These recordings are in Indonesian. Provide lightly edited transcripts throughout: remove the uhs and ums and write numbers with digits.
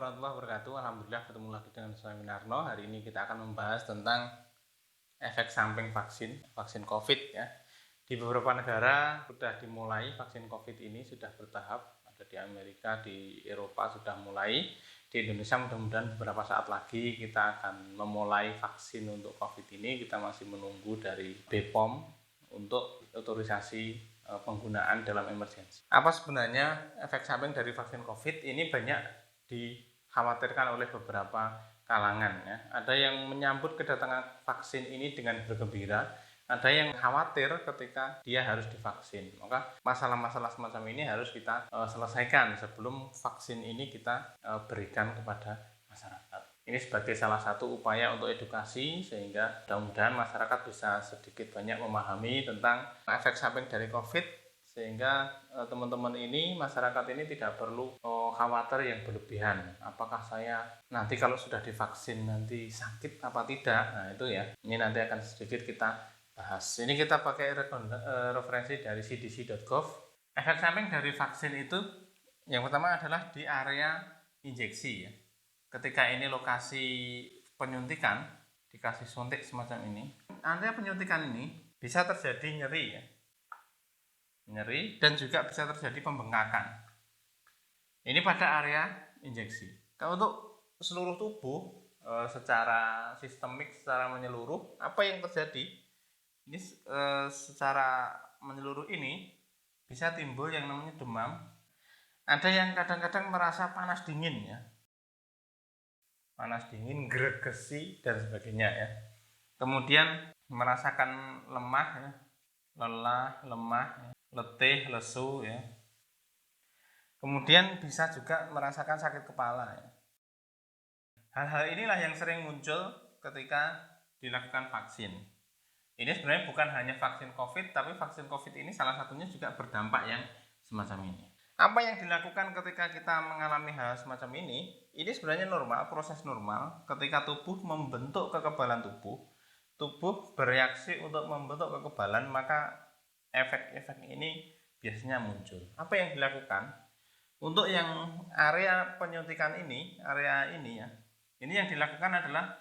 warahmatullahi wabarakatuh. Alhamdulillah ketemu lagi dengan saya Minarno. Hari ini kita akan membahas tentang efek samping vaksin COVID ya. Di beberapa negara sudah dimulai vaksin COVID ini sudah bertahap. Ada di Amerika, di Eropa sudah mulai. Di Indonesia mudah-mudahan beberapa saat lagi kita akan memulai vaksin untuk COVID ini. Kita masih menunggu dari BPOM untuk otorisasi penggunaan dalam emergensi. Apa sebenarnya efek samping dari vaksin COVID? Ini banyak dikhawatirkan oleh beberapa kalangan ya. Ada yang menyambut kedatangan vaksin ini dengan bergembira, ada yang khawatir ketika dia harus divaksin. Maka masalah-masalah semacam ini harus kita selesaikan sebelum vaksin ini kita berikan kepada masyarakat. Ini sebagai salah satu upaya untuk edukasi sehingga mudah-mudahan masyarakat bisa sedikit banyak memahami tentang efek samping dari COVID sehingga teman-teman ini, masyarakat ini tidak perlu khawatir yang berlebihan. Apakah saya nanti kalau sudah divaksin nanti sakit apa tidak? Nah itu ya, ini nanti akan sedikit kita bahas. Ini kita pakai referensi dari cdc.gov. Efek samping dari vaksin itu yang pertama adalah di area injeksi ya. Ketika ini lokasi penyuntikan, dikasih suntik semacam ini, area penyuntikan ini bisa terjadi nyeri ya. Nyeri dan juga bisa terjadi pembengkakan. Ini pada area injeksi. Kalau untuk seluruh tubuh secara sistemik, secara menyeluruh, apa yang terjadi? Ini secara menyeluruh ini bisa timbul yang namanya demam. Ada yang kadang-kadang merasa panas dingin ya. Panas dingin, gregesi dan sebagainya ya. Kemudian merasakan lemah ya, lelah, lemah, ya, letih, lesu ya. Kemudian bisa juga merasakan sakit kepala ya. Hal-hal inilah yang sering muncul ketika dilakukan vaksin. Ini sebenarnya bukan hanya vaksin COVID, tapi vaksin COVID ini salah satunya juga berdampak yang semacam ini. Apa yang dilakukan ketika kita mengalami hal semacam ini sebenarnya normal, proses normal. Ketika tubuh membentuk kekebalan tubuh bereaksi untuk membentuk kekebalan, maka efek-efek ini biasanya muncul. Apa yang dilakukan? Untuk yang area penyuntikan ini, area ini ya, ini yang dilakukan adalah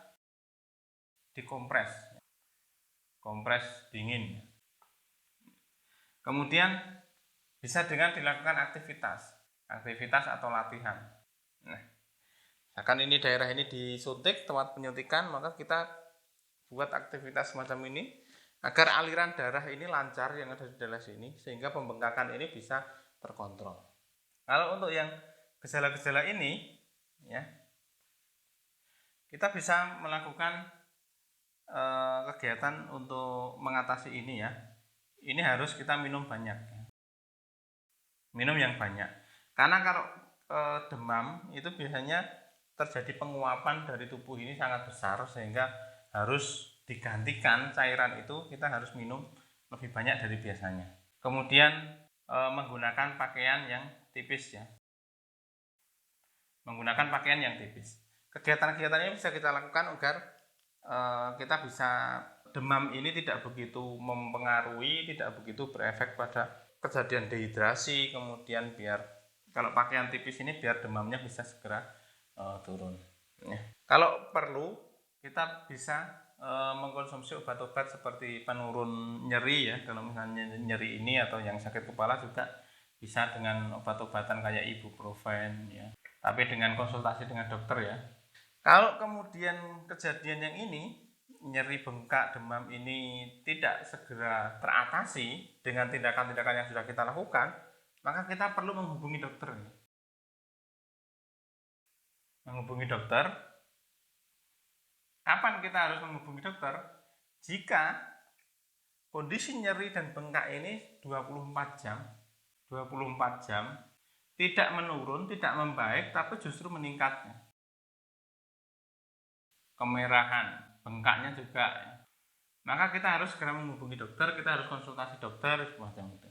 dikompres, kompres dingin. Kemudian bisa dengan dilakukan aktivitas atau latihan. Nah, akan ini daerah ini disuntik tempat penyuntikan, maka kita buat aktivitas semacam ini agar aliran darah ini lancar yang ada di daerah sini sehingga pembengkakan ini bisa terkontrol. Kalau untuk yang gejala-gejala ini ya, kita bisa melakukan kegiatan untuk mengatasi ini ya. Ini harus kita minum banyak. Minum yang banyak. Karena kalau demam itu biasanya terjadi penguapan dari tubuh ini sangat besar sehingga harus digantikan cairan itu, kita harus minum lebih banyak dari biasanya. Kemudian menggunakan pakaian yang tipis ya. Menggunakan pakaian yang tipis. Kegiatan-kegiatan ini bisa kita lakukan agar kita bisa demam ini tidak begitu mempengaruhi, tidak begitu berefek pada kejadian dehidrasi, kemudian biar kalau pakaian tipis ini biar demamnya bisa segera turun. Ya. Kalau perlu kita bisa mengkonsumsi obat-obat seperti penurun nyeri ya, kalau misalnya nyeri ini atau yang sakit kepala juga bisa dengan obat-obatan kayak ibuprofen ya. Tapi dengan konsultasi dengan dokter ya. Kalau kemudian kejadian yang ini nyeri, bengkak, demam ini tidak segera teratasi dengan tindakan-tindakan yang sudah kita lakukan, maka kita perlu menghubungi dokter. Menghubungi dokter. Kapan kita harus menghubungi dokter? Jika kondisi nyeri dan bengkak ini 24 jam tidak menurun, tidak membaik, tapi justru meningkat. Kemerahan, bengkaknya juga ya. Maka kita harus segera menghubungi dokter, kita harus konsultasi dokter semacam itu.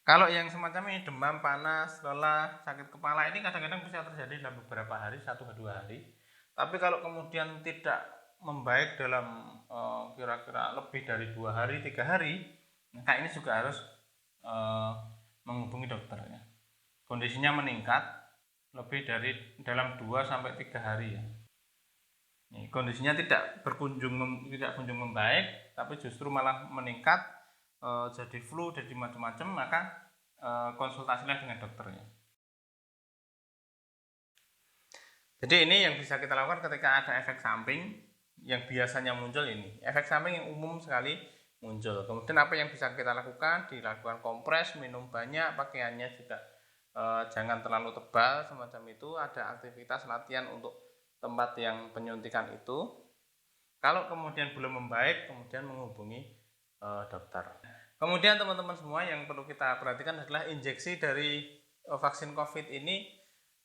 Kalau yang semacam ini demam, panas, lelah, sakit kepala ini kadang-kadang bisa terjadi dalam beberapa hari, 1-2 hari. Tapi kalau kemudian tidak membaik dalam kira-kira lebih dari 2 hari, 3 hari, maka ini juga harus menghubungi dokter ya. Kondisinya meningkat, lebih dari dalam 2 sampai 3 hari ya. Ini kondisinya tidak kunjung membaik, tapi justru malah meningkat, jadi flu, jadi macam-macam, maka konsultasilah dengan dokternya. Jadi ini yang bisa kita lakukan ketika ada efek samping yang biasanya muncul ini. Efek samping yang umum sekali muncul. Kemudian apa yang bisa kita lakukan? Dilakukan kompres, minum banyak, pakaiannya juga jangan terlalu tebal semacam itu. Ada aktivitas latihan untuk tempat yang penyuntikan itu. Kalau kemudian belum membaik, kemudian menghubungi dokter. Kemudian teman-teman semua yang perlu kita perhatikan adalah injeksi dari vaksin COVID ini.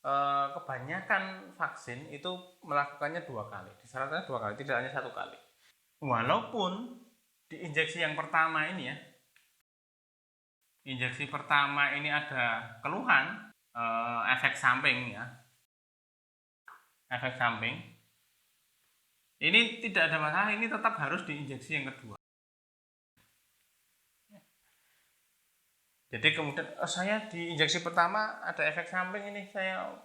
Kebanyakan vaksin itu melakukannya 2 kali, disarankan 2 kali, tidak hanya 1 kali. Walaupun di injeksi yang pertama ini ya, injeksi pertama ini ada keluhan efek samping ya, efek samping ini tidak ada masalah, ini tetap harus diinjeksi yang kedua. Jadi kemudian saya di injeksi pertama ada efek samping ini, saya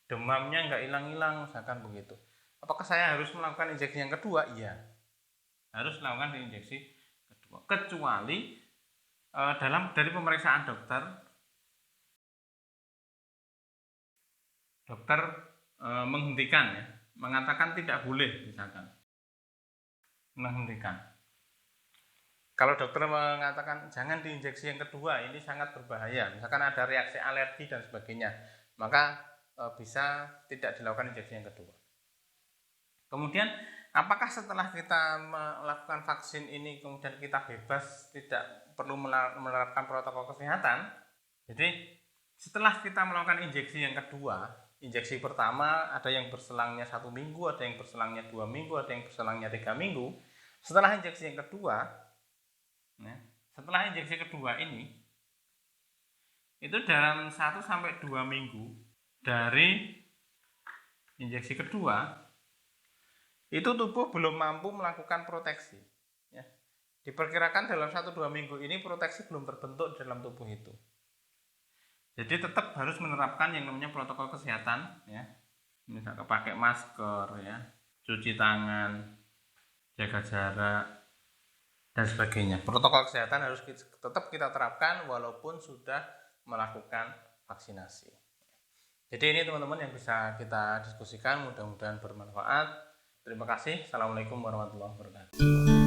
demamnya nggak hilang-hilang misalkan begitu. Apakah saya harus melakukan injeksi yang kedua? Iya, harus melakukan injeksi kedua. Kecuali dari pemeriksaan dokter menghentikan ya, mengatakan tidak boleh misalkan menghentikan. Kalau dokter mengatakan jangan diinjeksi yang kedua, ini sangat berbahaya, misalkan ada reaksi alergi dan sebagainya, maka bisa tidak dilakukan injeksi yang kedua. Kemudian apakah setelah kita melakukan vaksin ini kemudian kita bebas, tidak perlu menerapkan protokol kesehatan? Jadi setelah kita melakukan injeksi yang kedua, injeksi pertama ada yang berselangnya 1 minggu, ada yang berselangnya 2 minggu, ada yang berselangnya 3 minggu. Setelah injeksi yang kedua, ini itu dalam 1 sampai 2 minggu dari injeksi kedua itu tubuh belum mampu melakukan proteksi ya. Diperkirakan dalam 1-2 minggu ini proteksi belum terbentuk dalam tubuh itu. Jadi tetap harus menerapkan yang namanya protokol kesehatan ya. Misalnya pakai masker ya, cuci tangan, jaga jarak dan sebagainya. Protokol kesehatan harus tetap kita terapkan walaupun sudah melakukan vaksinasi. Jadi ini teman-teman yang bisa kita diskusikan, mudah-mudahan bermanfaat. Terima kasih. Assalamualaikum warahmatullahi wabarakatuh.